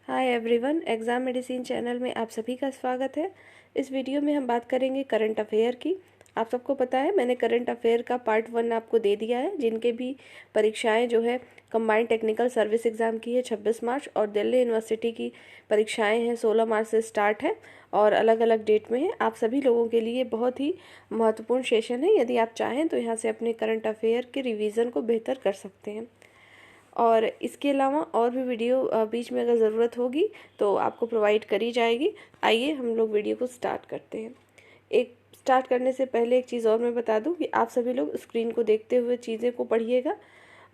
Hi everyone, exam medicine channel में आप सभी का स्वागत है। इस वीडियो में हम बात करेंगे करंट अफेयर की। आप सबको पता है मैंने करंट अफेयर का पार्ट 1 आपको दे दिया है, जिनके भी परीक्षाएं जो है कंबाइंड टेक्निकल सर्विस एग्ज़ाम की है 26 मार्च और दिल्ली यूनिवर्सिटी की परीक्षाएं हैं 16 मार्च से स्टार्ट है और अलग अलग डेट में है। आप सभी लोगों के लिए बहुत ही महत्वपूर्ण सेशन है। यदि आप चाहें तो यहाँ से अपने करंट अफेयर के रिविज़न को बेहतर कर सकते हैं। और इसके अलावा और भी वीडियो बीच में अगर ज़रूरत होगी तो आपको प्रोवाइड करी जाएगी। आइए हम लोग वीडियो को स्टार्ट करते हैं। एक स्टार्ट करने से पहले एक चीज़ और मैं बता दूं कि आप सभी लोग स्क्रीन को देखते हुए चीज़ें को पढ़िएगा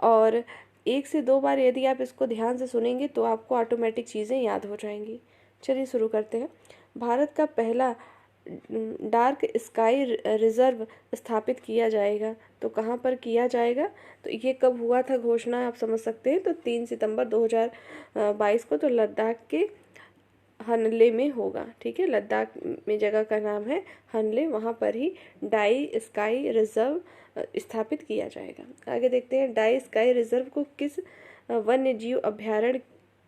और 1 से 2 बार यदि आप इसको ध्यान से सुनेंगे तो आपको ऑटोमेटिक चीज़ें याद हो जाएंगी। चलिए शुरू करते हैं। भारत का पहला डार्क स्काई रिजर्व स्थापित किया जाएगा, तो कहाँ पर किया जाएगा, तो ये कब हुआ था घोषणा आप समझ सकते हैं। तो 3 सितंबर 2022 को, तो लद्दाख के हनले में होगा। ठीक है, लद्दाख में जगह का नाम है हनले, वहाँ पर ही डाई स्काई रिजर्व स्थापित किया जाएगा। आगे देखते हैं, डाई स्काई रिजर्व को किस वन्य जीव अभ्यारण्य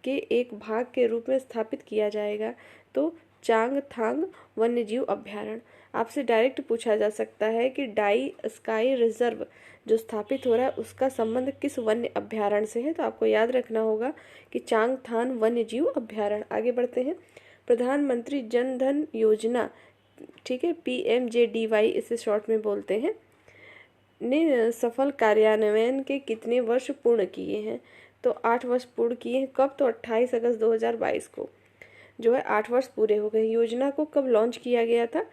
के एक भाग के रूप में स्थापित किया जाएगा, तो चांगथांग वन्य जीव अभ्यारण्य। आपसे डायरेक्ट पूछा जा सकता है कि डाई स्काई रिजर्व जो स्थापित हो रहा है उसका संबंध किस वन्य अभ्यारण्य से है, तो आपको याद रखना होगा कि चांगथांग वन्य जीव अभ्यारण्य। आगे बढ़ते हैं। प्रधानमंत्री जन धन योजना, ठीक है, PMJDY इसे शॉर्ट में बोलते हैं, ने सफल कार्यान्वयन के कितने वर्ष पूर्ण किए हैं, तो 8 वर्ष पूर्ण किए हैं। कब, तो 28 अगस्त 2022 को जो है 8 वर्ष पूरे हो गए। योजना को कब लॉन्च किया गया था,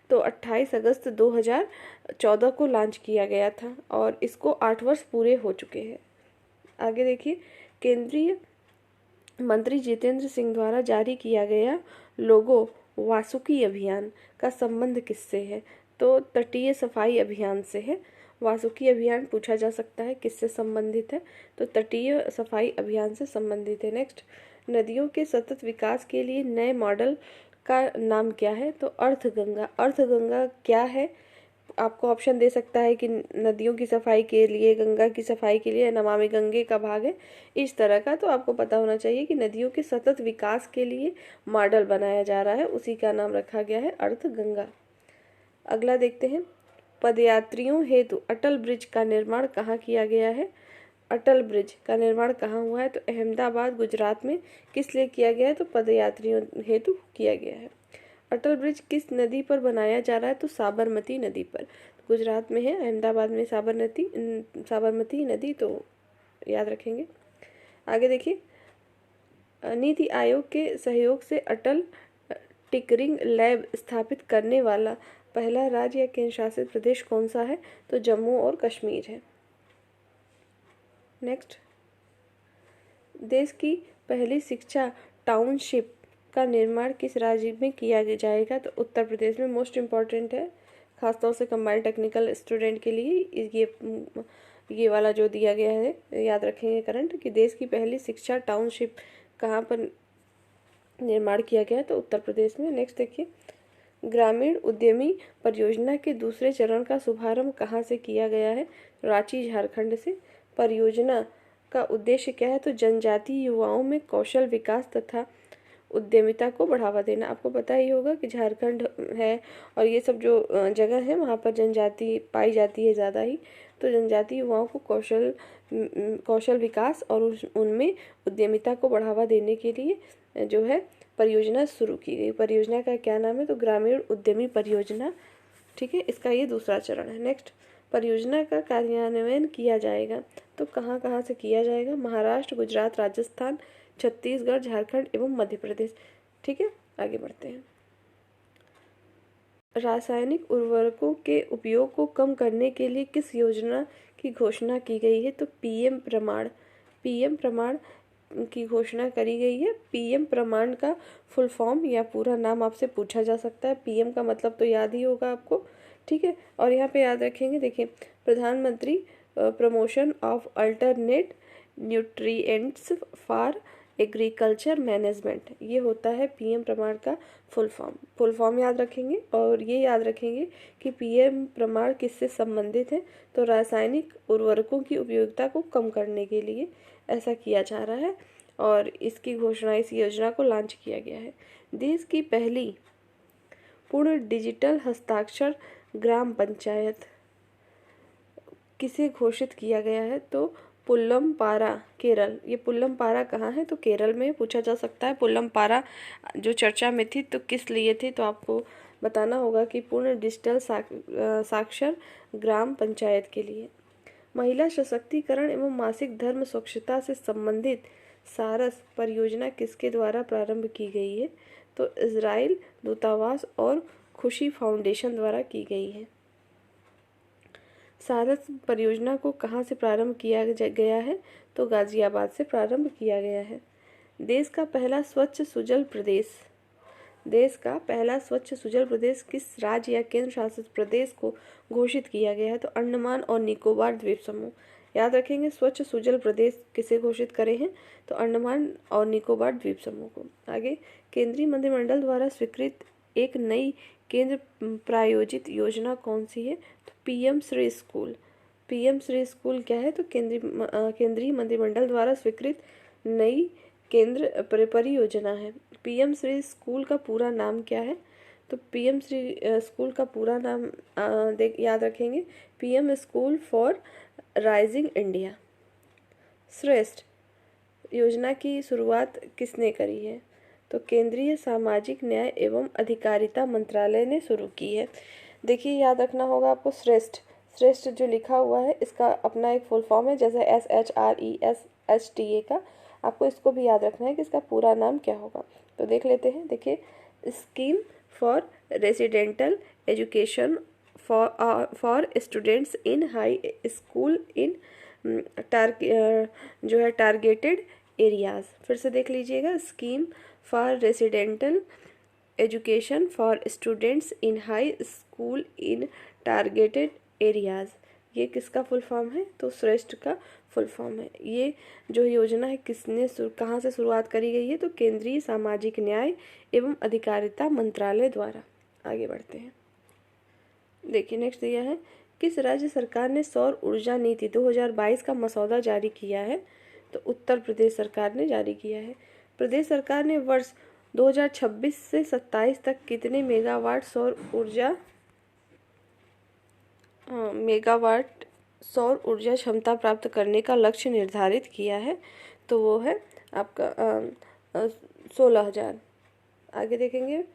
तो 28 अगस्त 2014 को लॉन्च किया गया था और इसको 8 वर्ष पूरे हो चुके हैं। आगे देखिए, केंद्रीय मंत्री जितेंद्र सिंह द्वारा जारी किया गया लोगो वासुकी अभियान का संबंध किससे है, तो तटीय सफाई अभियान से है। वासुकी अभियान पूछा जा सकता है किससे संबंधित है, तो तटीय सफाई अभियान से संबंधित है। नेक्स्ट, नदियों के सतत विकास के लिए नए मॉडल का नाम क्या है, तो अर्थगंगा। अर्थगंगा क्या है, आपको ऑप्शन दे सकता है कि नदियों की सफाई के लिए, गंगा की सफाई के लिए, नमामि गंगे का भाग है, इस तरह का। तो आपको पता होना चाहिए कि नदियों के सतत विकास के लिए मॉडल बनाया जा रहा है, उसी का नाम रखा गया है अर्थगंगा। अगला देखते हैं, पदयात्रियों हेतु अटल ब्रिज का निर्माण कहाँ किया गया है। अटल ब्रिज का निर्माण कहाँ हुआ है, तो अहमदाबाद गुजरात में। किस लिए किया गया है, तो पदयात्रियों हेतु किया गया है। अटल ब्रिज किस नदी पर बनाया जा रहा है, तो साबरमती नदी पर। गुजरात में है, अहमदाबाद में साबरमती नदी, तो याद रखेंगे। आगे देखिए, नीति आयोग के सहयोग से अटल टिकरिंग लैब स्थापित करने वाला पहला राज्य या केंद्र शासित प्रदेश कौन सा है, तो जम्मू और कश्मीर है। नेक्स्ट, देश की पहली शिक्षा टाउनशिप का निर्माण किस राज्य में किया जाएगा, तो उत्तर प्रदेश में। मोस्ट इम्पॉर्टेंट है, खासतौर से कंबाइंड टेक्निकल स्टूडेंट के लिए ये वाला जो दिया गया है याद रखेंगे करंट, कि देश की पहली शिक्षा टाउनशिप कहाँ पर निर्माण किया गया है, तो उत्तर प्रदेश में। नेक्स्ट देखिए, ग्रामीण उद्यमी परियोजना के दूसरे चरण का शुभारंभ कहाँ से किया गया है, रांची झारखंड से। परियोजना का उद्देश्य क्या है, तो जनजातीय युवाओं में कौशल विकास तथा उद्यमिता को बढ़ावा देना। आपको पता ही होगा कि झारखंड है और ये सब जो जगह है वहाँ पर जनजाति पाई जाती है ज़्यादा ही, तो जनजातीय युवाओं को कौशल विकास और उनमें उद्यमिता को बढ़ावा देने के लिए जो है परियोजना शुरू की गई। परियोजना का क्या नाम है, तो ग्रामीण उद्यमी परियोजना। ठीक है, इसका ये दूसरा चरण है। नेक्स्ट, परियोजना का कार्यान्वयन किया जाएगा, तो कहाँ कहाँ से किया जाएगा, महाराष्ट्र, गुजरात, राजस्थान, छत्तीसगढ़, झारखंड एवं मध्य प्रदेश। ठीक है, आगे बढ़ते हैं। रासायनिक उर्वरकों के उपयोग को कम करने के लिए किस योजना की घोषणा की गई है, तो पीएम प्रमाण की घोषणा करी गई है। पीएम प्रमाण का फुल फॉर्म या पूरा नाम आपसे पूछा जा सकता है। पीएम का मतलब तो याद ही होगा आपको, ठीक है, और यहाँ पे याद रखेंगे। देखिए, प्रधानमंत्री promotion of alternate nutrients for agriculture management, ये होता है पीएम प्रमाण का फुल फॉर्म याद रखेंगे। और ये याद रखेंगे कि पीएम प्रमाण किससे संबंधित है, तो रासायनिक उर्वरकों की उपयोगिता को कम करने के लिए ऐसा किया जा रहा है। और इसकी घोषणा, इस योजना को लॉन्च किया गया है। देश की पहली पूर्ण डिजिटल हस्ताक्षर ग्राम पंचायत किसे घोषित किया गया है? तो पुल्लमपारा, केरल। ये पुल्लमपारा कहाँ है? तो केरल में पूछा जा सकता है। पुल्लमपारा जो चर्चा में थी तो किस लिए थी? तो आपको बताना होगा कि पूर्ण डिजिटल साक्षर ग्राम पंचायत के लिए। महिला सशक्तिकरण एवं मासिक धर्म स्वच्छता से संबंधित सारस परियोजना किसके द्वारा प्रारंभ की गई है? तो इजराइल दूतावास और खुशी फाउंडेशन द्वारा की गई है। सारस परियोजना को कहाँ से प्रारंभ किया गया है? तो गाजियाबाद से प्रारंभ किया गया है। देश का पहला स्वच्छ सुजल प्रदेश, देश का पहला स्वच्छ सुजल प्रदेश किस राज्य या केंद्र शासित प्रदेश को घोषित किया गया है? तो अंडमान और निकोबार द्वीप समूह। याद रखेंगे, स्वच्छ सुजल प्रदेश किसे घोषित करे हैं? तो अंडमान और निकोबार द्वीप समूह को। आगे, केंद्रीय मंत्रिमंडल द्वारा स्वीकृत एक नई केंद्र प्रायोजित योजना कौन सी है? तो PM Shri school. PM Shri school क्या है? तो केंद्रीय मंत्रिमंडल द्वारा स्वीकृत नई केंद्र परियोजना है। पीएम श्री स्कूल का पूरा नाम क्या है? तो पीएम श्री स्कूल का पूरा नाम याद रखेंगे, PM school for rising India. श्रेष्ठ योजना की शुरुआत किसने करी है? तो केंद्रीय सामाजिक न्याय एवं अधिकारिता मंत्रालय ने शुरू की है। देखिए, याद रखना होगा आपको, श्रेष्ठ, श्रेष्ठ जो लिखा हुआ है इसका अपना एक फुल फॉर्म है, जैसे SHRESHTA का। आपको इसको भी याद रखना है कि इसका पूरा नाम क्या होगा। तो देख लेते हैं। देखिए, scheme for residential education for students in high school इन जो है टारगेटेड एरियाज। फिर से देख लीजिएगा, scheme for residential education for students in high school in targeted areas. ये किसका फुल फॉर्म है? तो श्रेष्ठ का फुल फॉर्म है। ये जो योजना है किसने कहाँ से शुरुआत करी गई है? तो केंद्रीय सामाजिक न्याय एवं अधिकारिता मंत्रालय द्वारा। आगे बढ़ते हैं। देखिए, नेक्स्ट दिया है, किस राज्य सरकार ने सौर ऊर्जा नीति 2022 का मसौदा जारी किया है? तो उत्तर प्रदेश सरकार ने जारी किया है। प्रदेश सरकार ने वर्ष 2026 से 27 तक कितने मेगावाट सौर ऊर्जा क्षमता प्राप्त करने का लक्ष्य निर्धारित किया है? तो वो है आपका 16,000। आगे देखेंगे,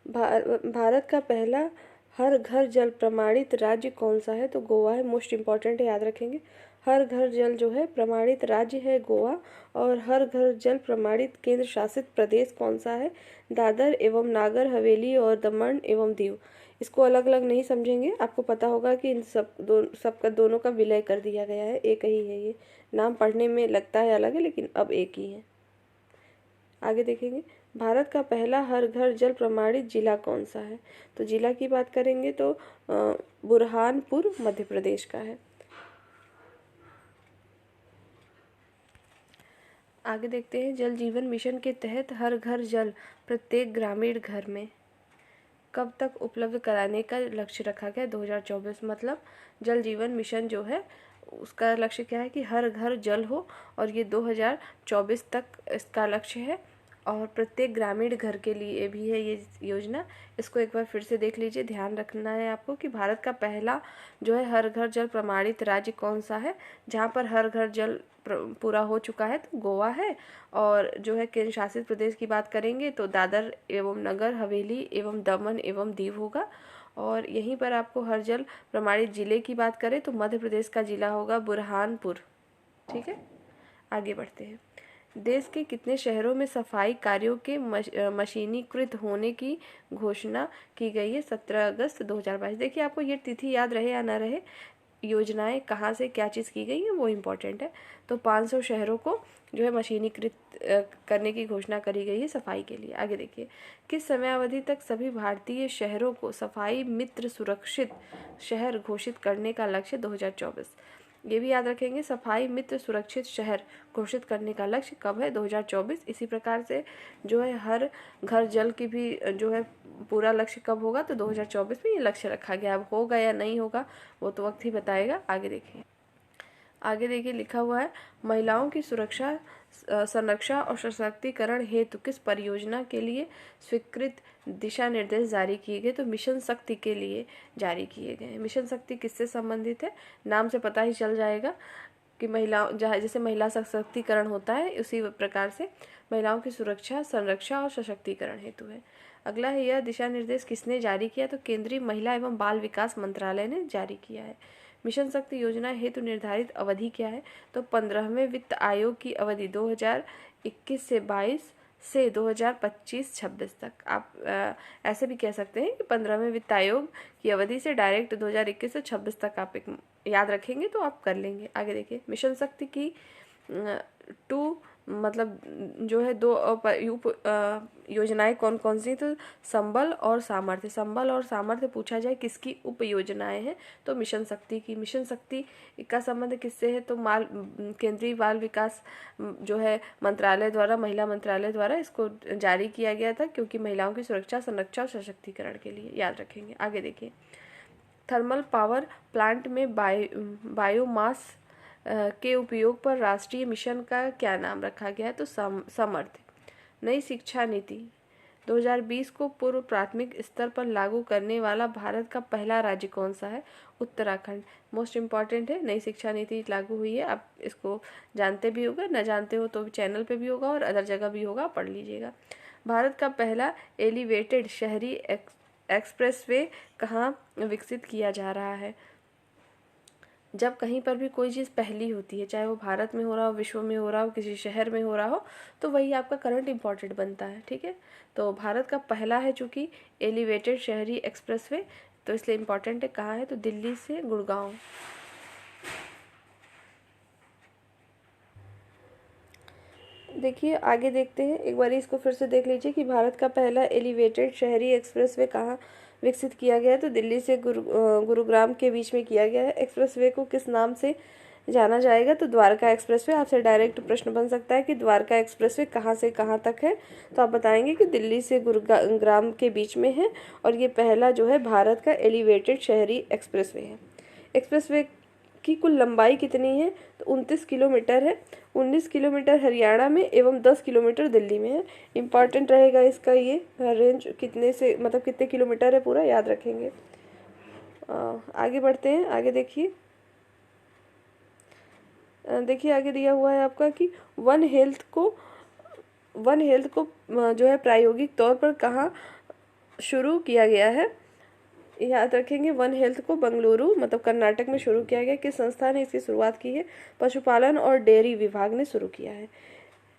भारत का पहला हर घर जल प्रमाणित राज्य कौन सा है? तो गोवा है। मोस्ट इम्पॉर्टेंट है, याद रखेंगे। हर घर जल जो है प्रमाणित राज्य है गोवा, और हर घर जल प्रमाणित केंद्र शासित प्रदेश कौन सा है? दादर एवं नागर हवेली और दमन एवं दीव। इसको अलग अलग नहीं समझेंगे, आपको पता होगा कि इन सबका दोनों का विलय कर दिया गया है, एक ही है। ये नाम पढ़ने में लगता है अलग है, लेकिन अब एक ही है। आगे देखेंगे, भारत का पहला हर घर जल प्रमाणित जिला कौन सा है? तो जिला की बात करेंगे तो बुरहानपुर मध्य प्रदेश का है। आगे देखते हैं, जल जीवन मिशन के तहत हर घर जल प्रत्येक ग्रामीण घर में कब तक उपलब्ध कराने का लक्ष्य रखा गया? 2024। मतलब जल जीवन मिशन जो है उसका लक्ष्य क्या है कि हर घर जल हो, और ये 2024 तक इसका लक्ष्य है, और प्रत्येक ग्रामीण घर के लिए भी है ये योजना। इसको एक बार फिर से देख लीजिए। ध्यान रखना है आपको कि भारत का पहला जो है हर घर जल प्रमाणित राज्य कौन सा है, जहाँ पर हर घर जल पूरा हो चुका है? तो गोवा है। और जो है केंद्र शासित प्रदेश की बात करेंगे तो दादर एवं नगर हवेली एवं दमन एवं दीव होगा। और यहीं पर आपको हर जल प्रमाणित जिले की बात करें तो मध्य प्रदेश का जिला होगा बुरहानपुर। ठीक है, आगे बढ़ते हैं। देश के कितने शहरों में सफाई कार्यों के मशीनीकृत होने की घोषणा की गई है? 17 अगस्त 2022। देखिए, आपको ये तिथि याद रहे या ना रहे, योजनाएं कहाँ से क्या चीज़ की गई है वो इम्पोर्टेंट है। तो 500 शहरों को जो है मशीनीकृत करने की घोषणा करी गई है सफाई के लिए। आगे देखिए, किस समयावधि तक सभी भारतीय शहरों को सफाई मित्र सुरक्षित शहर घोषित करने का लक्ष्य? 2024। ये भी याद रखेंगे, सफाई मित्र सुरक्षित शहर घोषित करने का लक्ष्य कब है? 2024। इसी प्रकार से जो है हर घर जल की भी जो है पूरा लक्ष्य कब होगा? तो 2024 में ये लक्ष्य रखा गया। अब होगा या नहीं होगा वो तो वक्त ही बताएगा। आगे देखिए, लिखा हुआ है, महिलाओं की सुरक्षा संरक्षा और सशक्तिकरण हेतु किस परियोजना के लिए स्वीकृत दिशा निर्देश जारी किए गए? तो मिशन शक्ति के लिए जारी किए गए। मिशन शक्ति किससे संबंधित है? नाम से पता ही चल जाएगा कि महिलाओं, जैसे महिला सशक्तिकरण होता है उसी प्रकार से महिलाओं की सुरक्षा, संरक्षा और सशक्तिकरण हेतु है। अगला है, यह दिशा निर्देश किसने जारी किया? तो केंद्रीय महिला एवं बाल विकास मंत्रालय ने जारी किया है। मिशन शक्ति योजना हेतु निर्धारित अवधि क्या है? तो 15वें वित्त आयोग की अवधि 2021 से 22 से 2025-26 तक। आप ऐसे भी कह सकते हैं कि 15वें वित्त आयोग की अवधि से डायरेक्ट 2021 से 26 तक आप एक याद रखेंगे तो आप कर लेंगे। आगे देखिए, मिशन शक्ति की टू मतलब जो है दो उप योजनाएं कौन कौन सी? तो संबल और सामर्थ्य। संबल और सामर्थ्य पूछा जाए किसकी उप योजनाएं हैं? तो मिशन शक्ति की। मिशन शक्ति का संबंध किससे है? तो केंद्रीय बाल विकास जो है मंत्रालय द्वारा, महिला मंत्रालय द्वारा इसको जारी किया गया था, क्योंकि महिलाओं की सुरक्षा, संरक्षा और सशक्तिकरण के लिए। याद रखेंगे। आगे देखिए, थर्मल पावर प्लांट में बायोमास के उपयोग पर राष्ट्रीय मिशन का क्या नाम रखा गया है? तो समर्थ। नई शिक्षा नीति 2020 को पूर्व प्राथमिक स्तर पर लागू करने वाला भारत का पहला राज्य कौन सा है? उत्तराखंड। मोस्ट इम्पॉर्टेंट है, नई शिक्षा नीति लागू हुई है। आप इसको जानते भी होगा, न जानते हो तो चैनल पे भी होगा और अदर जगह भी होगा, पढ़ लीजिएगा। भारत का पहला एलिवेटेड शहरी एक्सप्रेसवे कहाँ विकसित किया जा रहा है? जब कहीं पर भी कोई चीज़ पहली होती है, चाहे वो भारत में हो रहा हो, विश्व में हो रहा हो, किसी शहर में हो रहा हो, तो वही आपका करंट इम्पॉर्टेंट बनता है। ठीक है, तो भारत का पहला है चूँकि एलिवेटेड शहरी एक्सप्रेसवे, तो इसलिए इम्पॉर्टेंट है। कहाँ है? तो दिल्ली से गुड़गांव। देखिए आगे देखते हैं, एक बार इसको फिर से देख लीजिए कि भारत का पहला एलिवेटेड शहरी एक्सप्रेसवे कहाँ विकसित किया गया है? तो दिल्ली से गुरुग्राम के बीच में किया गया है। एक्सप्रेसवे को किस नाम से जाना जाएगा? तो द्वारका एक्सप्रेसवे। आपसे डायरेक्ट प्रश्न बन सकता है कि द्वारका एक्सप्रेसवे कहाँ से कहाँ तक है? तो आप बताएंगे कि दिल्ली से गुरुग्राम के बीच में है, और ये पहला जो है भारत का एलिवेटेड शहरी एक्सप्रेसवे है। एक्सप्रेसवे की कुल लंबाई कितनी है? तो 29 किलोमीटर है। 19 किलोमीटर हरियाणा में एवं 10 किलोमीटर दिल्ली में है। इम्पॉर्टेंट रहेगा इसका ये रेंज कितने से, मतलब कितने किलोमीटर है पूरा याद रखेंगे। आगे बढ़ते हैं। आगे देखिए, आगे दिया हुआ है आपका कि वन हेल्थ को जो है प्रायोगिक तौर पर कहाँ शुरू किया गया है? याद रखेंगे, वन हेल्थ को बेंगलुरु मतलब कर्नाटक में शुरू किया गया। किस संस्था ने इसकी शुरुआत की है? पशुपालन और डेयरी विभाग ने शुरू किया है।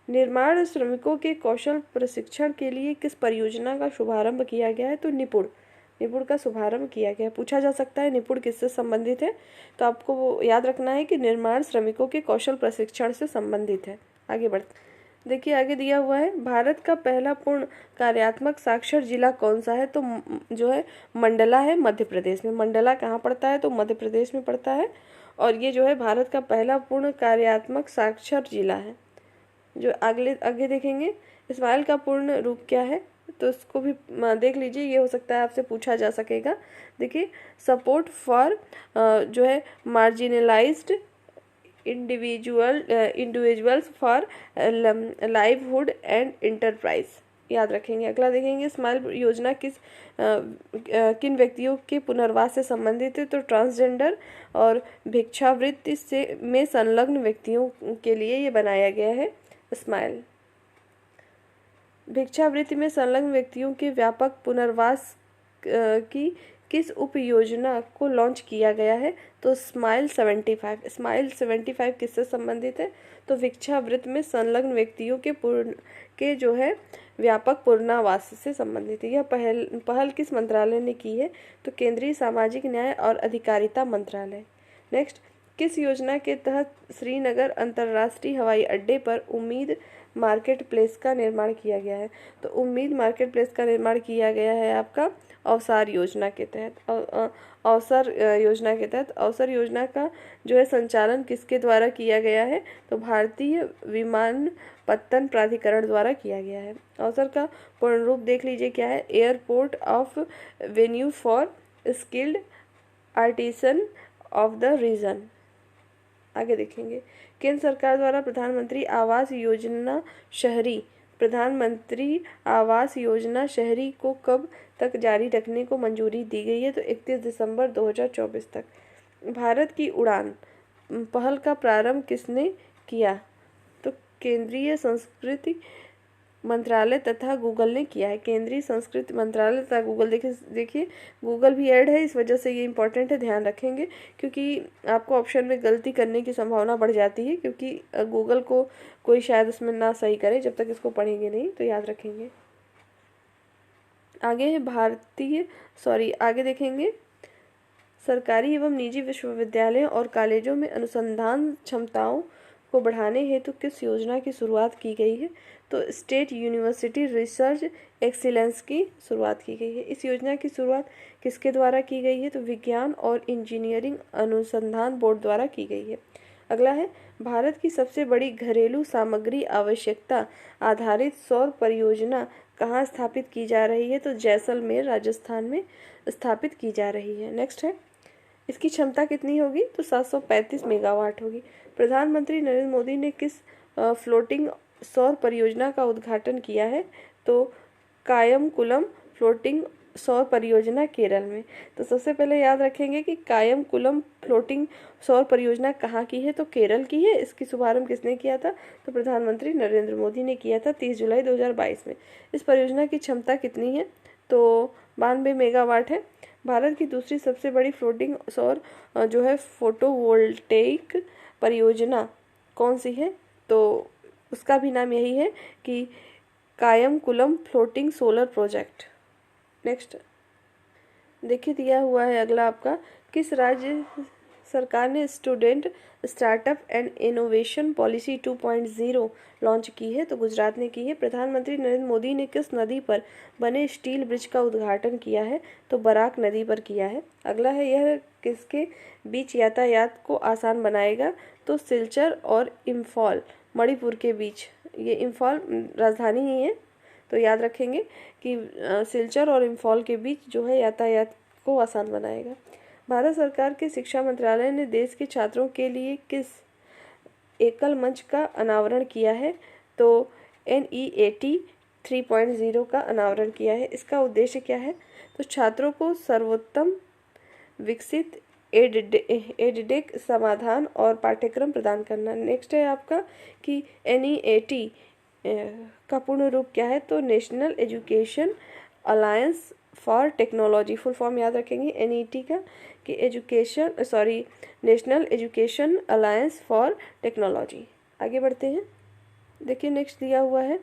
निर्माण श्रमिकों के कौशल प्रशिक्षण के लिए किस परियोजना का शुभारंभ किया गया है? तो निपुण का शुभारंभ किया गया। पूछा जा सकता है निपुण किससे संबंधित है? तो आपको वो याद रखना है कि निर्माण श्रमिकों के कौशल प्रशिक्षण से संबंधित है। आगे बढ़ते देखिए, आगे दिया हुआ है, भारत का पहला पूर्ण कार्यात्मक साक्षर जिला कौन सा है? तो जो है मंडला है, मध्य प्रदेश में। मंडला कहाँ पड़ता है? तो मध्य प्रदेश में पड़ता है, और ये जो है भारत का पहला पूर्ण कार्यात्मक साक्षर जिला है। जो आगे देखेंगे, इस्माइल का पूर्ण रूप क्या है? तो इसको भी देख लीजिए, ये हो सकता है आपसे पूछा जा सकेगा। देखिए, सपोर्ट फॉर जो है marginalised individuals for livelihood and enterprise. याद रखेंगे। अगला देखेंगे, स्माइल योजना किन व्यक्तियों के पुनर्वास से संबंधित है? तो ट्रांसजेंडर और भिक्षावृत्ति से में संलग्न व्यक्तियों के लिए ये बनाया गया है स्माइल। भिक्षावृत्ति में संलग्न व्यक्तियों के व्यापक पुनर्वास की किस उप योजना को लॉन्च किया गया है? तो स्माइल 75। स्माइल 75 किससे संबंधित है? तो भिक्षावृत्ति में संलग्न व्यक्तियों के जो है व्यापक पुनर्वास से संबंधित है। यह पहल किस मंत्रालय ने की है? तो केंद्रीय सामाजिक न्याय और अधिकारिता मंत्रालय। नेक्स्ट, किस योजना के तहत श्रीनगर अंतर्राष्ट्रीय हवाई अड्डे पर उम्मीद मार्केट प्लेस का निर्माण किया गया है? तो उम्मीद मार्केट प्लेस का निर्माण किया गया है आपका अवसर योजना के तहत। अवसर योजना का जो है संचालन किसके द्वारा किया गया है? तो भारतीय विमानपत्तन प्राधिकरण द्वारा किया गया है। अवसर का पूर्ण रूप देख लीजिए क्या है? Airport of venue for skilled artisan of the region. आगे देखेंगे, केंद्र सरकार द्वारा प्रधानमंत्री आवास योजना शहरी को कब तक जारी रखने को मंजूरी दी गई है? तो 31 दिसंबर 2024 तक। भारत की उड़ान पहल का प्रारंभ किसने किया? तो केंद्रीय संस्कृति मंत्रालय तथा गूगल ने किया है। केंद्रीय संस्कृति मंत्रालय तथा गूगल। देखिए गूगल भी ऐड है, इस वजह से ये इंपॉर्टेंट है, ध्यान रखेंगे, क्योंकि आपको ऑप्शन में गलती करने की संभावना बढ़ जाती है, क्योंकि गूगल को कोई शायद उसमें ना सही करे जब तक इसको पढ़ेंगे नहीं, तो याद रखेंगे। आगे है आगे देखेंगे, सरकारी एवं निजी विश्वविद्यालयों और कॉलेजों में अनुसंधान क्षमताओं को बढ़ाने हेतु किस योजना की शुरुआत की गई है? तो स्टेट यूनिवर्सिटी रिसर्च एक्सीलेंस की शुरुआत की गई है। इस योजना की शुरुआत किसके द्वारा की गई है? तो विज्ञान और इंजीनियरिंग अनुसंधान बोर्ड द्वारा की गई है। अगला है, भारत की सबसे बड़ी घरेलू सामग्री आवश्यकता आधारित सौर परियोजना कहाँ स्थापित की जा रही है? तो जैसलमेर राजस्थान में स्थापित की जा रही है। नेक्स्ट है, इसकी क्षमता कितनी होगी? तो 735 मेगावाट होगी। प्रधानमंत्री नरेंद्र मोदी ने किस फ्लोटिंग सौर परियोजना का उद्घाटन किया है? तो कायमकुलम फ्लोटिंग सौर परियोजना केरल में। तो सबसे पहले याद रखेंगे कि कायमकुलम फ्लोटिंग सौर परियोजना कहाँ की है? तो केरल की है। इसकी शुभारंभ किसने किया था? तो प्रधानमंत्री नरेंद्र मोदी ने किया था 30 जुलाई 2022 में। इस परियोजना की क्षमता कितनी है? तो 92 मेगावाट है। भारत की दूसरी सबसे बड़ी फ्लोटिंग सौर जो है फोटोवोल्टेइक परियोजना कौन सी है? तो उसका भी नाम यही है कि Kayamkulam floating solar project. Next देखिए दिया हुआ है अगला आपका, किस राज्य सरकार ने student startup and innovation policy 2.0 launch की है? तो गुजरात ने की है। प्रधानमंत्री नरेंद्र मोदी ने किस नदी पर बने स्टील ब्रिज का उद्घाटन किया है? तो बराक नदी पर किया है। अगला है, यह किसके बीच यातायात को आसान बनाएगा? तो सिलचर और इम्फॉल मणिपुर के बीच। ये इम्फॉल राजधानी ही है, तो याद रखेंगे कि सिलचर और इम्फॉल के बीच जो है यातायात को आसान बनाएगा। भारत सरकार के शिक्षा मंत्रालय ने देश के छात्रों के लिए किस एकल मंच का अनावरण किया है? तो NEAT 3.0 का अनावरण किया है। इसका उद्देश्य क्या है? तो छात्रों को सर्वोत्तम विकसित एडडेक समाधान और पाठ्यक्रम प्रदान करना। नेक्स्ट है आपका कि NEAT का पूर्ण रूप क्या है? तो national education alliance for technology. Full form याद रखेंगे NET का कि national education alliance for technology. आगे बढ़ते हैं। देखिए नेक्स्ट दिया हुआ है,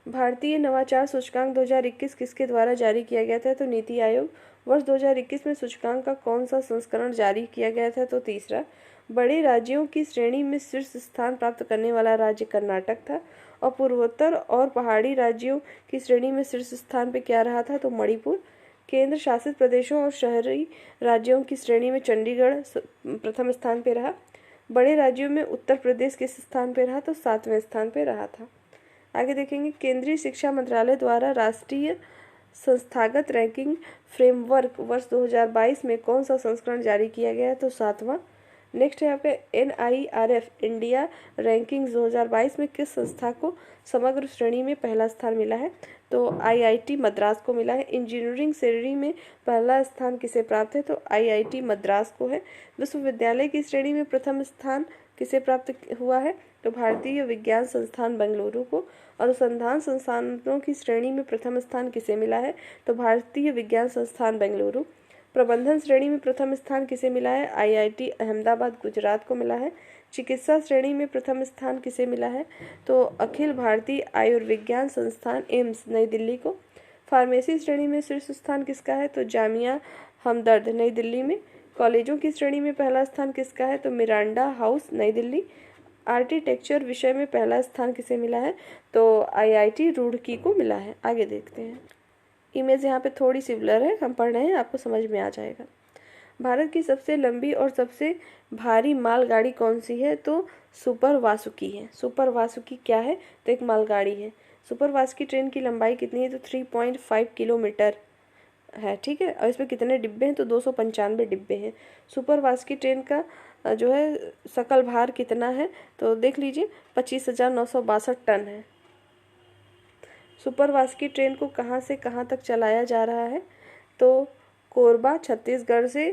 भारतीय नवाचार सूचकांक 2021 किसके द्वारा जारी किया गया था? तो नीति आयोग। वर्ष 2021 में सूचकांक का कौन सा संस्करण जारी किया गया था? तो तीसरा। बड़े राज्यों की श्रेणी में शीर्ष स्थान प्राप्त करने वाला राज्य कर्नाटक था, और पूर्वोत्तर और पहाड़ी राज्यों की श्रेणी में शीर्ष स्थान पे क्या रहा था? तो मणिपुर। केंद्र शासित प्रदेशों और शहरी राज्यों की श्रेणी में चंडीगढ़ प्रथम स्थान पे रहा। बड़े राज्यों में उत्तर प्रदेश किस स्थान पे रहा? तो 7वें स्थान पे रहा था। आगे देखेंगे, केंद्रीय शिक्षा मंत्रालय द्वारा राष्ट्रीय संस्थागत रैंकिंग फ्रेमवर्क वर्ष 2022 में कौन सा संस्करण जारी किया गया है? तो 7वां। नेक्स्ट है यहाँ पे NIRF इंडिया रैंकिंग्स 2022 में किस संस्था को समग्र श्रेणी में पहला स्थान मिला है? तो IIT मद्रास को मिला है। इंजीनियरिंग श्रेणी में पहला स्थान किसे प्राप्त है? तो IIT मद्रास को है। विश्वविद्यालय की श्रेणी में प्रथम स्थान किसे प्राप्त हुआ है? तो भारतीय विज्ञान संस्थान बेंगलुरु को। अनुसंधान संस्थानों की श्रेणी में प्रथम स्थान किसे मिला है? तो भारतीय विज्ञान संस्थान बेंगलुरु। प्रबंधन श्रेणी में प्रथम स्थान किसे मिला है? IIT अहमदाबाद गुजरात को मिला है। चिकित्सा श्रेणी में प्रथम स्थान किसे मिला है? तो अखिल भारतीय आयुर्विज्ञान संस्थान एम्स नई दिल्ली को। फार्मेसी श्रेणी में शीर्ष स्थान किसका है? तो जामिया हमदर्द नई दिल्ली में। कॉलेजों की श्रेणी में पहला स्थान किसका है? तो मिरांडा हाउस नई दिल्ली। आर्किटेक्चर विषय में पहला स्थान किसे मिला है? तो IIT रुड़की को मिला है। आगे देखते हैं। इमेज यहाँ पे थोड़ी सी ब्लर है, हम पढ़ रहे हैं, आपको समझ में आ जाएगा। भारत की सबसे लंबी और सबसे भारी मालगाड़ी कौन सी है? तो सुपर वासुकी है। सुपर वासुकी क्या है? तो एक मालगाड़ी है। सुपर वासुकी ट्रेन की लंबाई कितनी है? तो 3.5 किलोमीटर है, ठीक है। और इसमें कितने डिब्बे हैं? तो 295 डिब्बे हैं। सुपर वासुकी ट्रेन का जो है सकल भार कितना है, तो देख लीजिए 25,962 टन है। सुपरफास्ट की ट्रेन को कहाँ से कहाँ तक चलाया जा रहा है, तो कोरबा छत्तीसगढ़ से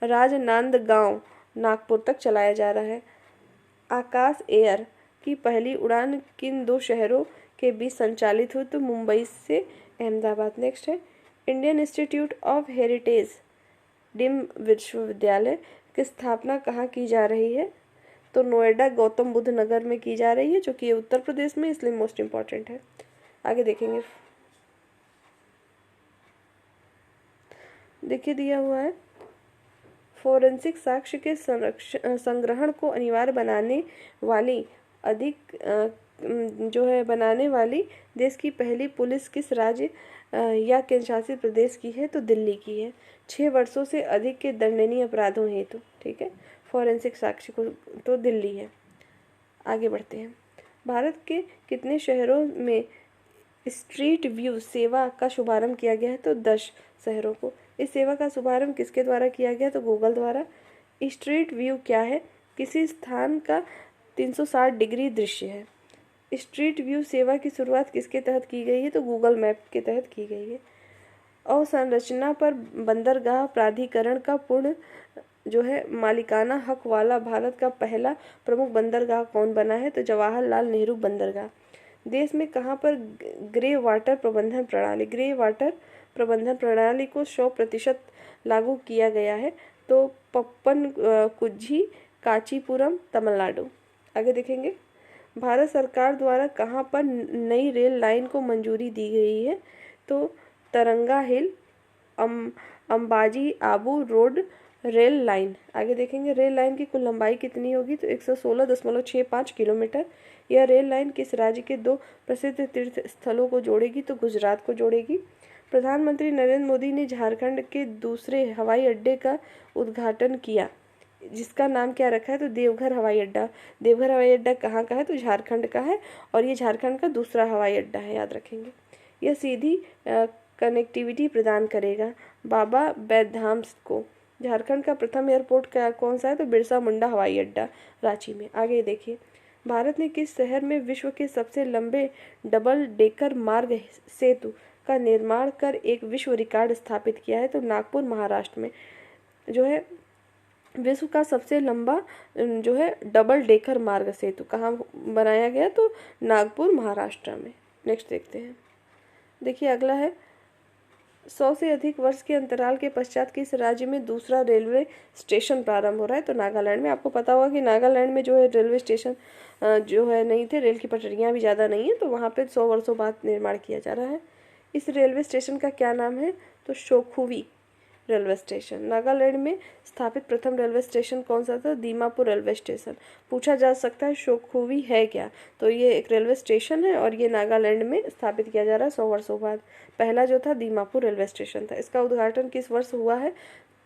राजनांदगांव नागपुर तक चलाया जा रहा है। आकाश एयर की पहली उड़ान किन 2 शहरों के बीच संचालित हुई, तो मुंबई से अहमदाबाद। नेक्स्ट है Indian institute of heritage deemed विश्वविद्यालय की स्थापना कहाँ की जा रही है, तो नोएडा गौतम बुद्ध नगर में की जा रही है, जो कि ये उत्तर प्रदेश में, इसलिए मोस्ट इम्पॉर्टेंट है। आगे देखेंगे, देखिए दिया हुआ है फोरेंसिक साक्ष्य के संग्रहण को अनिवार्य बनाने वाली बनाने वाली देश की पहली पुलिस किस राज्य या केंद्र शासित प्रदेश की है, तो दिल्ली की है। 6 वर्षों से अधिक के दंडनीय अपराधों हेतु, ठीक है, फोरेंसिक साक्ष्य को तो दिल्ली है। आगे बढ़ते हैं, भारत के कितने शहरों में स्ट्रीट व्यू सेवा का शुभारंभ किया गया है, तो 10 शहरों को। इस सेवा का शुभारंभ किसके द्वारा किया गया, तो गूगल द्वारा। स्ट्रीट व्यू क्या है, किसी स्थान का 360 डिग्री दृश्य है। स्ट्रीट व्यू सेवा की शुरुआत किसके तहत की गई है, तो गूगल मैप के तहत की गई है। अवसंरचना पर बंदरगाह प्राधिकरण का पूर्ण जो है मालिकाना हक वाला भारत का पहला प्रमुख बंदरगाह कौन बना है, तो जवाहरलाल नेहरू बंदरगाह। देश में कहाँ पर ग्रे वाटर प्रबंधन प्रणाली को 100% लागू किया गया है, तो पप्पन कुज्झी कांचीपुरम तमिलनाडु। आगे देखेंगे, भारत सरकार द्वारा कहाँ पर नई रेल लाइन को मंजूरी दी गई है, तो Taranga hill Ambaji Abu road rail line. आगे देखेंगे, रेल लाइन की कुल लंबाई कितनी होगी, तो 116.65 किलोमीटर। यह रेल लाइन किस राज्य के 2 प्रसिद्ध तीर्थ स्थलों को जोड़ेगी, तो गुजरात को जोड़ेगी। प्रधानमंत्री नरेंद्र मोदी ने झारखंड के दूसरे हवाई अड्डे का उद्घाटन किया, जिसका नाम क्या रखा है, तो देवघर हवाई अड्डा। देवघर हवाई अड्डा कहाँ का है, तो झारखंड का है, और ये झारखंड का दूसरा हवाई अड्डा है, याद रखेंगे। यह सीधी कनेक्टिविटी प्रदान करेगा बाबा बैद्यधाम को। झारखंड का प्रथम एयरपोर्ट कौन सा है, तो बिरसा मुंडा हवाई अड्डा रांची में। आगे देखिए, भारत ने किस शहर में विश्व के सबसे लंबे डबल डेकर मार्ग सेतु का निर्माण कर एक विश्व रिकॉर्ड स्थापित किया है, तो नागपुर महाराष्ट्र में जो है विश्व का सबसे लंबा जो है डबल डेकर मार्ग सेतु कहाँ बनाया गया, तो नागपुर महाराष्ट्र में। नेक्स्ट देखते हैं, देखिए अगला है 100 से अधिक वर्ष के अंतराल के पश्चात किस राज्य में दूसरा रेलवे स्टेशन प्रारंभ हो रहा है, तो नागालैंड में। आपको पता होगा कि नागालैंड में जो है रेलवे स्टेशन जो है नहीं थे, रेल की पटरियां भी ज़्यादा नहीं है, तो वहाँ पे 100 वर्षों बाद निर्माण किया जा रहा है। इस रेलवे स्टेशन का क्या नाम है, तो शोखुवी रेलवे स्टेशन। नागालैंड में स्थापित प्रथम रेलवे स्टेशन कौन सा था, दीमापुर रेलवे स्टेशन। पूछा जा सकता है शोखुवी है क्या, तो ये एक रेलवे स्टेशन है और ये नागालैंड में स्थापित किया जा रहा है 100 वर्षों बाद। पहला जो था दीमापुर रेलवे स्टेशन था। इसका उद्घाटन किस वर्ष हुआ है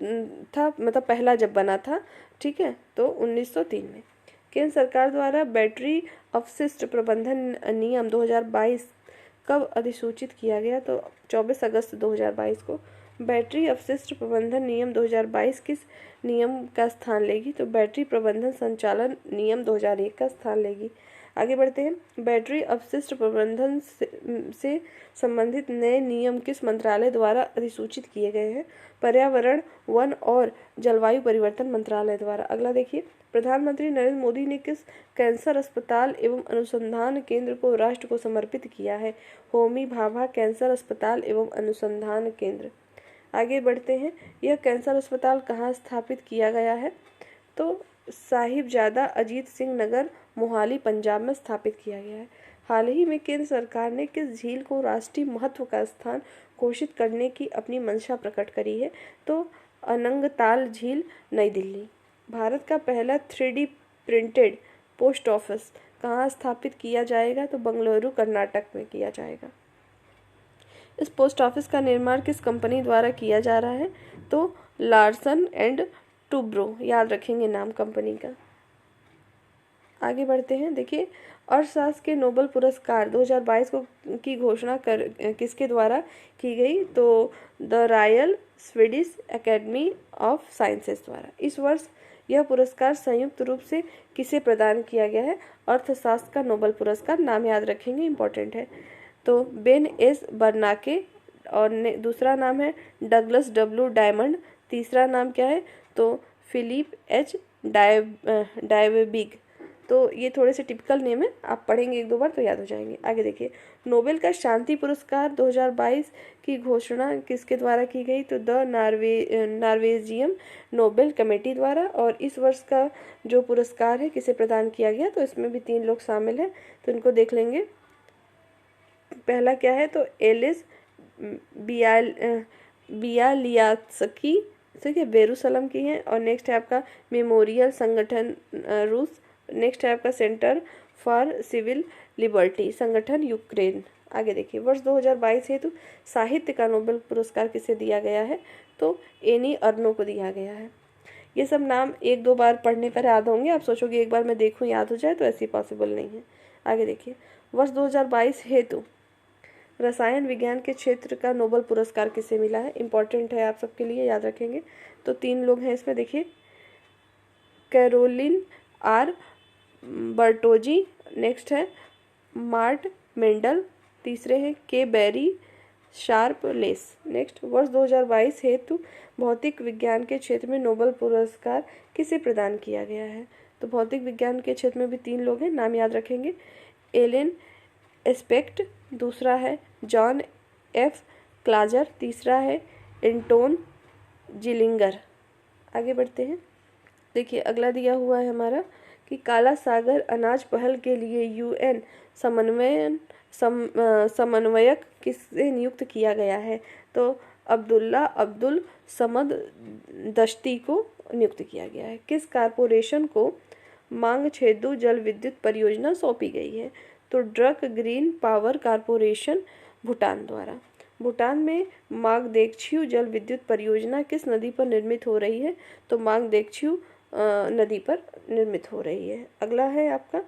मतलब पहला जब बना था, ठीक है, तो 1903 में। केंद्र सरकार द्वारा बैटरी अपशिष्ट प्रबंधन नियम 2022 कब अधिसूचित किया गया, तो 24 अगस्त 2022 को। बैटरी अपशिष्ट प्रबंधन नियम 2022 किस नियम का स्थान लेगी, तो बैटरी प्रबंधन संचालन नियम 2001 का स्थान लेगी। आगे बढ़ते हैं, बैटरी अपशिष्ट प्रबंधन से संबंधित नए नियम किस मंत्रालय द्वारा अधिसूचित किए गए हैं, पर्यावरण वन और जलवायु परिवर्तन मंत्रालय द्वारा। अगला देखिए, प्रधानमंत्री नरेंद्र मोदी ने किस कैंसर अस्पताल एवं अनुसंधान केंद्र को राष्ट्र को समर्पित किया है, होमी भाभा कैंसर अस्पताल एवं अनुसंधान केंद्र। आगे बढ़ते हैं, यह कैंसर अस्पताल कहाँ स्थापित किया गया है, तो साहिबजादा अजीत सिंह नगर मोहाली पंजाब में स्थापित किया गया है। हाल ही में केंद्र सरकार ने किस झील को राष्ट्रीय महत्व का स्थान घोषित करने की अपनी मंशा प्रकट करी है, तो अनंगताल झील नई दिल्ली। भारत का पहला 3D प्रिंटेड पोस्ट ऑफिस कहाँ स्थापित किया जाएगा, तो बंगलुरु कर्नाटक में किया जाएगा। इस पोस्ट ऑफिस का निर्माण किस कंपनी द्वारा किया जा रहा है, तो लार्सन एंड टूब्रो, याद रखेंगे नाम कंपनी का। आगे बढ़ते हैं, देखिए अर्थशास्त्र के नोबेल पुरस्कार 2022 को की घोषणा किसके द्वारा की गई, तो the royal Swedish academy of sciences द्वारा। इस वर्ष यह पुरस्कार संयुक्त रूप से किसे प्रदान किया गया है? अर्थशास्त्र का नोबेल पुरस्कार, नाम याद रखेंगे, इंपॉर्टेंट है। तो बेन एस बर्नाके, और दूसरा नाम है डगलस डब्ल्यू डायमंड, तीसरा नाम क्या है? तो फिलिप एच डायवेबिग। तो ये थोड़े से टिपिकल नेम है, आप पढ़ेंगे एक दो बार तो याद हो जाएंगे। आगे देखिए, नोबेल का शांति पुरस्कार 2022 की घोषणा किसके द्वारा की गई? तो द नॉर्वेजियन नोबेल कमेटी द्वारा। और इस वर्ष का जो पुरस्कार है किसे प्रदान किया गया? तो इसमें भी 3 लोग शामिल हैं, तो इनको देख लेंगे। पहला क्या है? तो एलिस बियालियात्स्की, ठीक है, बेरूसलम की है। और नेक्स्ट है आपका मेमोरियल संगठन रूस। नेक्स्ट है आपका सेंटर फॉर सिविल लिबर्टी संगठन यूक्रेन। आगे देखिए, वर्ष 2022 हेतु साहित्य का नोबेल पुरस्कार किसे दिया गया है? तो एनी अर्नो को दिया गया है। ये सब नाम एक दो बार पढ़ने पर याद होंगे, आप सोचोगे एक बार मैं देखूं याद हो जाए, तो ऐसी पॉसिबल नहीं है। आगे देखिए, वर्ष 2022 हेतु रसायन विज्ञान के क्षेत्र का नोबेल पुरस्कार किसे मिला है? इंपॉर्टेंट है आप सबके लिए, याद रखेंगे। तो 3 लोग हैं इसमें, देखिए, कैरोलिन आर बर्टोजी, नेक्स्ट है मार्ट मेंडल, तीसरे हैं के बेरी शार्पलेस। नेक्स्ट, वर्ष 2022 हेतु भौतिक विज्ञान के क्षेत्र में नोबेल पुरस्कार किसे प्रदान किया गया है? तो भौतिक विज्ञान के क्षेत्र में भी 3 लोग हैं, नाम याद रखेंगे। एलेन एस्पेक्ट, दूसरा है जॉन एफ क्लाजर, तीसरा है एंटोन जिलिंगर। आगे बढ़ते हैं। देखिए, अगला दिया हुआ है हमारा कि काला सागर अनाज पहल के लिए यूएन समन्वयक किसे नियुक्त किया गया है? तो अब्दुल्ला अब्दुल समद दश्ती को नियुक्त किया गया है। किस कारपोरेशन को मांगछेदु जल विद्युत परियोजना सौंपी गई है? तो drug green power corporation Bhutan द्वारा। भूटान में मांगदेक्षु जल विद्युत परियोजना किस नदी पर निर्मित हो रही है? तो मांगदेक्षु नदी पर निर्मित हो रही है। अगला है आपका,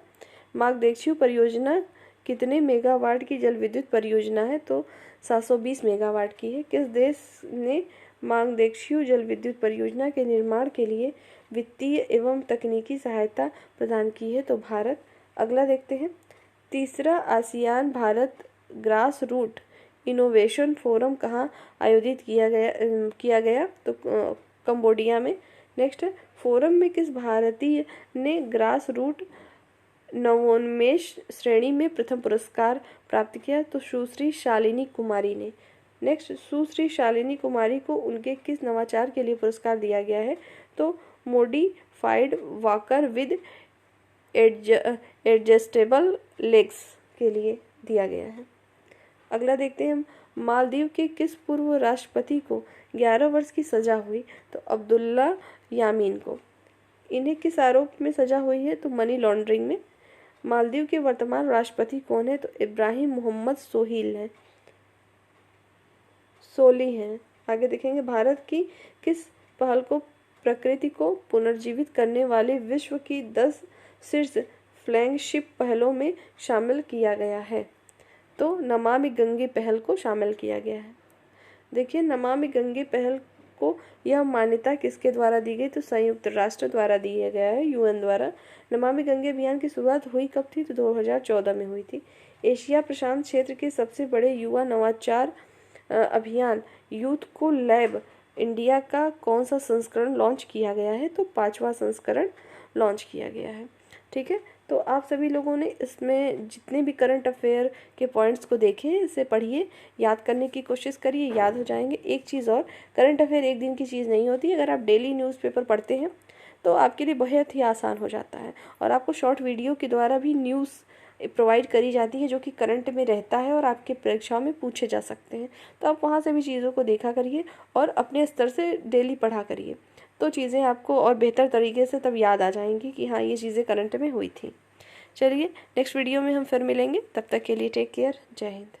मांगदेक्षु परियोजना कितने मेगावाट की जल विद्युत परियोजना है? तो 720 मेगावाट की है। किस देश ने मांगदेक्षु जल विद्युत परियोजना के निर्माण के लिए वित्तीय एवं तकनीकी सहायता प्रदान की है? तो भारत। अगला देखते हैं, तीसरा ASEAN Bharat grass root innovation forum कहाँ आयोजित किया गया? तो कंबोडिया में। नेक्स्ट है, फोरम में किस भारतीय ने ग्रास रूट नवोन्मेष श्रेणी में प्रथम पुरस्कार प्राप्त किया? तो सुश्री शालिनी कुमारी ने। नेक्स्ट, सुश्री शालिनी कुमारी को उनके किस नवाचार के लिए पुरस्कार दिया गया है? तो modified walker with adjustable legs के लिए दिया गया है। अगला देखते हैं, मालदीव के किस पूर्व राष्ट्रपति को 11 वर्ष की सजा हुई? तो अब्दुल्ला यामीन को। इन्हें किस आरोप में सजा हुई है? तो मनी लॉन्ड्रिंग में। मालदीव के वर्तमान राष्ट्रपति कौन है? तो इब्राहिम मोहम्मद सोली हैं। आगे देखेंगे, भारत की किस पहल को प्रकृति को पुनर्जीवित करने वाले विश्व की 10 शीर्ष फ्लैगशिप पहलों में शामिल किया गया है? तो नमामि गंगे पहल को शामिल किया गया है। देखिए, नमामि गंगे पहल को यह मान्यता किसके द्वारा दी गई? तो संयुक्त राष्ट्र द्वारा दिया गया है, यूएन द्वारा। नमामि गंगे अभियान की शुरुआत हुई कब थी? तो 2014 में हुई थी। एशिया प्रशांत क्षेत्र के सबसे बड़े युवा नवाचार अभियान यूथ को लैब इंडिया का कौन सा संस्करण लॉन्च किया गया है? तो 5वां संस्करण लॉन्च किया गया है। ठीक है, तो आप सभी लोगों ने इसमें जितने भी करंट अफेयर के पॉइंट्स को देखें, इसे पढ़िए, याद करने की कोशिश करिए, याद हो जाएंगे। एक चीज़ और, करंट अफेयर एक दिन की चीज़ नहीं होती। अगर आप डेली न्यूज़पेपर पढ़ते हैं तो आपके लिए बहुत ही आसान हो जाता है, और आपको शॉर्ट वीडियो के द्वारा भी न्यूज़ प्रोवाइड करी जाती है जो कि करंट में रहता है और आपके परीक्षाओं में पूछे जा सकते हैं। तो आप वहाँ से भी चीज़ों को देखा करिए और अपने स्तर से डेली पढ़ा करिए, तो चीज़ें आपको और बेहतर तरीके से तब याद आ जाएंगी कि हाँ, ये चीज़ें करंट में हुई थी। चलिए, नेक्स्ट वीडियो में हम फिर मिलेंगे, तब तक के लिए टेक केयर, जय हिंद।